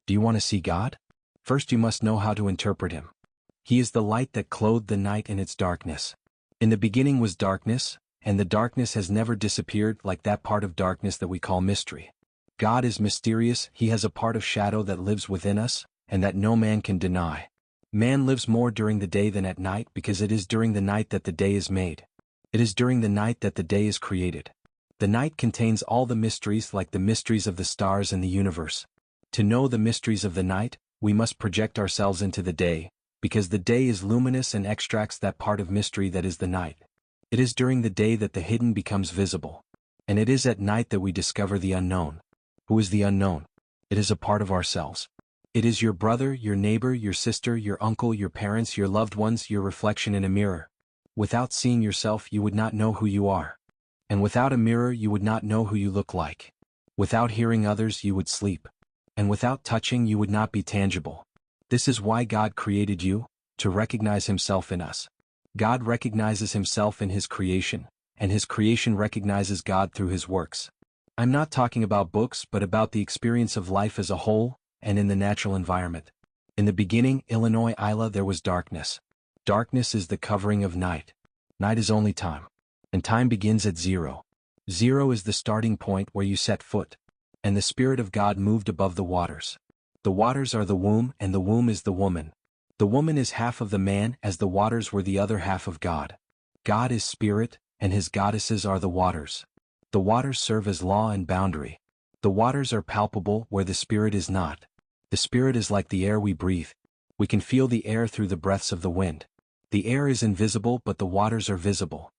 Do you want to see God? First you must know how to interpret him. He is the light that clothed the night in its darkness. In the beginning was darkness, and the darkness has never disappeared, like that part of darkness that we call mystery. God is mysterious. He has a part of shadow that lives within us, and that no man can deny. Man lives more during the day than at night, because it is during the night that the day is made. It is during the night that the day is created. The night contains all the mysteries, like the mysteries of the stars and the universe. To know the mysteries of the night, we must project ourselves into the day, because the day is luminous and extracts that part of mystery that is the night. It is during the day that the hidden becomes visible. And it is at night that we discover the unknown. Who is the unknown? It is a part of ourselves. It is your brother, your neighbor, your sister, your uncle, your parents, your loved ones, your reflection in a mirror. Without seeing yourself, you would not know who you are. And without a mirror, you would not know who you look like. Without hearing others, you would sleep. And without touching, you would not be tangible. This is why God created you, to recognize himself in us. God recognizes himself in his creation, and his creation recognizes God through his works. I'm not talking about books, but about the experience of life as a whole, and in the natural environment. In the beginning, Il Ilah, there was darkness. Darkness is the covering of night. Night is only time. And time begins at 0. 0 is the starting point where you set foot. And the Spirit of God moved above the waters. The waters are the womb, and the womb is the woman. The woman is half of the man, as the waters were the other half of God. God is spirit, and his goddesses are the waters. The waters serve as law and boundary. The waters are palpable where the Spirit is not. The Spirit is like the air we breathe. We can feel the air through the breaths of the wind. The air is invisible, but the waters are visible.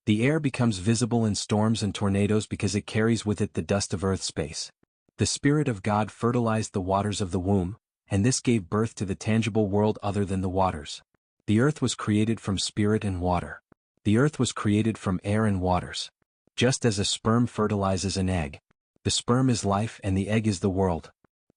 The air becomes visible in storms and tornadoes because it carries with it the dust of earth space. The Spirit of God fertilized the waters of the womb, and this gave birth to the tangible world other than the waters. The earth was created from spirit and water. The earth was created from air and waters. Just as a sperm fertilizes an egg. The sperm is life and the egg is the world.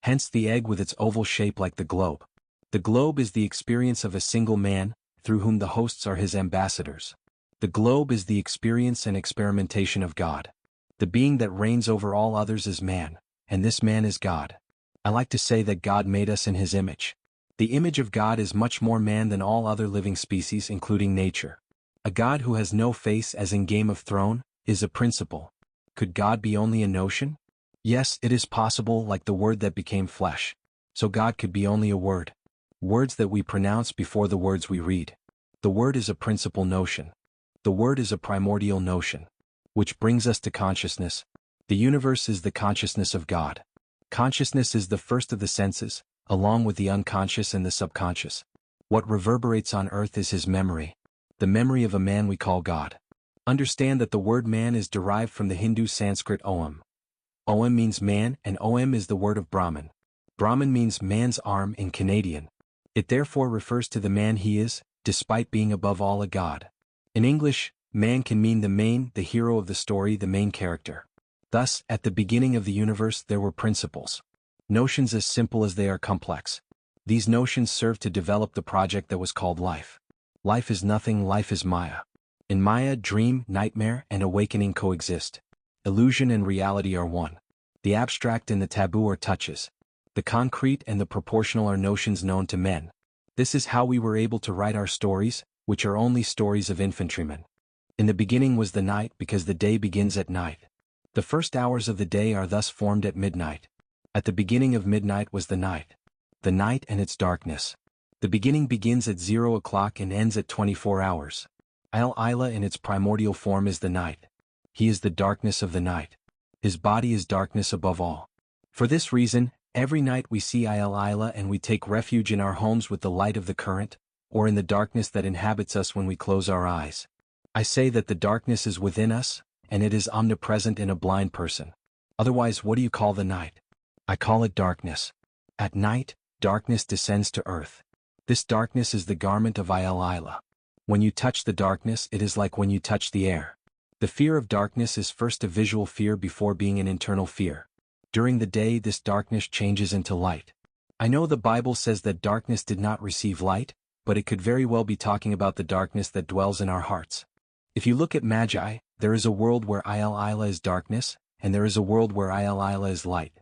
Hence the egg with its oval shape like the globe. The globe is the experience of a single man, through whom the hosts are his ambassadors. The globe is the experience and experimentation of God. The being that reigns over all others is man, and this man is God. I like to say that God made us in his image. The image of God is much more man than all other living species, including nature. A God who has no face, as in Game of Thrones, is a principle. Could God be only a notion? Yes, it is possible, like the word that became flesh. So God could be only a word. Words that we pronounce before the words we read. The word is a principal notion. The word is a primordial notion. Which brings us to consciousness. The universe is the consciousness of God. Consciousness is the first of the senses, along with the unconscious and the subconscious. What reverberates on earth is his memory. The memory of a man we call God. Understand that the word man is derived from the Hindu Sanskrit Om. Om means man, and Om is the word of Brahman. Brahman means man's arm in Canadian. It therefore refers to the man he is, despite being above all a god. In English, man can mean the main, the hero of the story, the main character. Thus, at the beginning of the universe there were principles. Notions as simple as they are complex. These notions serve to develop the project that was called life. Life is nothing, life is Maya. In Maya, dream, nightmare, and awakening coexist. Illusion and reality are one. The abstract and the taboo are touches. The concrete and the proportional are notions known to men. This is how we were able to write our stories, which are only stories of infantrymen. In the beginning was the night, because the day begins at night. The first hours of the day are thus formed at midnight. At the beginning of midnight was the night. The night and its darkness. The beginning begins at 0 o'clock and ends at 24 hours. Il Ilah in its primordial form is the night. He is the darkness of the night. His body is darkness above all. For this reason, every night we see Il Ilah and we take refuge in our homes with the light of the current, or in the darkness that inhabits us when we close our eyes. I say that the darkness is within us, and it is omnipresent in a blind person. Otherwise, what do you call the night? I call it darkness. At night, darkness descends to earth. This darkness is the garment of Il Ilah. When you touch the darkness, it is like when you touch the air. The fear of darkness is first a visual fear before being an internal fear. During the day, this darkness changes into light. I know the Bible says that darkness did not receive light, but it could very well be talking about the darkness that dwells in our hearts. If you look at Magi, there is a world where Il Ilah is darkness, and there is a world where Il Ilah is light.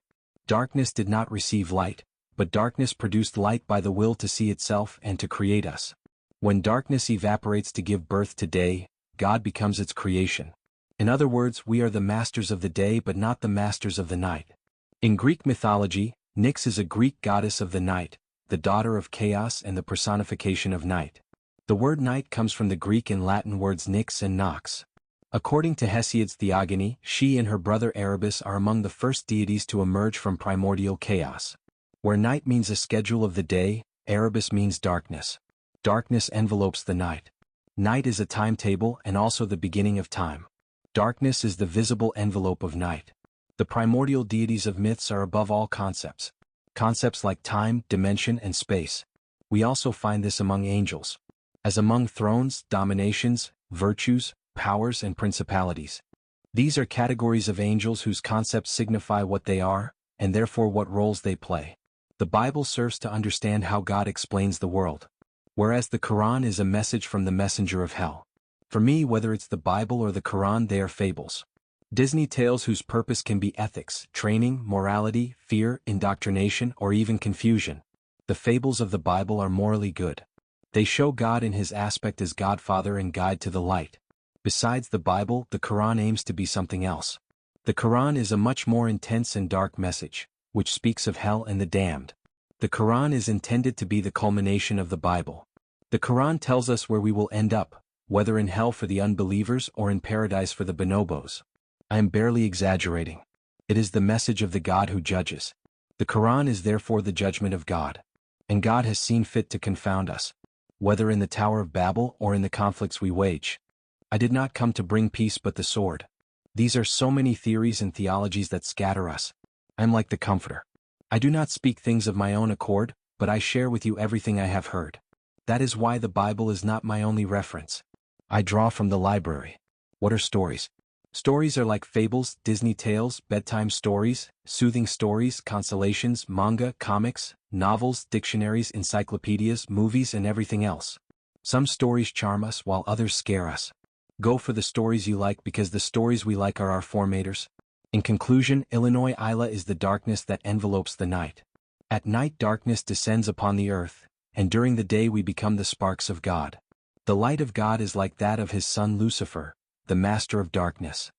Darkness did not receive light, but darkness produced light by the will to see itself and to create us. When darkness evaporates to give birth to day, God becomes its creation. In other words, we are the masters of the day but not the masters of the night. In Greek mythology, Nyx is a Greek goddess of the night, the daughter of chaos and the personification of night. The word night comes from the Greek and Latin words nyx and nox. According to Hesiod's Theogony, she and her brother Erebus are among the first deities to emerge from primordial chaos. Where night means a schedule of the day, Erebus means darkness. Darkness envelopes the night. Night is a timetable and also the beginning of time. Darkness is the visible envelope of night. The primordial deities of myths are above all concepts. Concepts like time, dimension, and space. We also find this among angels. As among thrones, dominations, virtues, powers, and principalities. These are categories of angels whose concepts signify what they are, and therefore what roles they play. The Bible serves to understand how God explains the world. Whereas the Quran is a message from the messenger of hell. For me, whether it's the Bible or the Quran, they are fables. Disney tales whose purpose can be ethics, training, morality, fear, indoctrination, or even confusion. The fables of the Bible are morally good. They show God in his aspect as Godfather and guide to the light. Besides the Bible, the Quran aims to be something else. The Quran is a much more intense and dark message, which speaks of hell and the damned. The Quran is intended to be the culmination of the Bible. The Quran tells us where we will end up, whether in hell for the unbelievers or in paradise for the bonobos. I am barely exaggerating. It is the message of the God who judges. The Quran is therefore the judgment of God. And God has seen fit to confound us, whether in the Tower of Babel or in the conflicts we wage. I did not come to bring peace but the sword. These are so many theories and theologies that scatter us. I am like the Comforter. I do not speak things of my own accord, but I share with you everything I have heard. That is why the Bible is not my only reference. I draw from the library. What are stories? Stories are like fables, Disney tales, bedtime stories, soothing stories, consolations, manga, comics, novels, dictionaries, encyclopedias, movies, and everything else. Some stories charm us while others scare us. Go for the stories you like because the stories we like are our formators. In conclusion, Il Ilah is the darkness that envelopes the night. At night darkness descends upon the earth, and during the day we become the sparks of God. The light of God is like that of his son Lucifer, the master of darkness.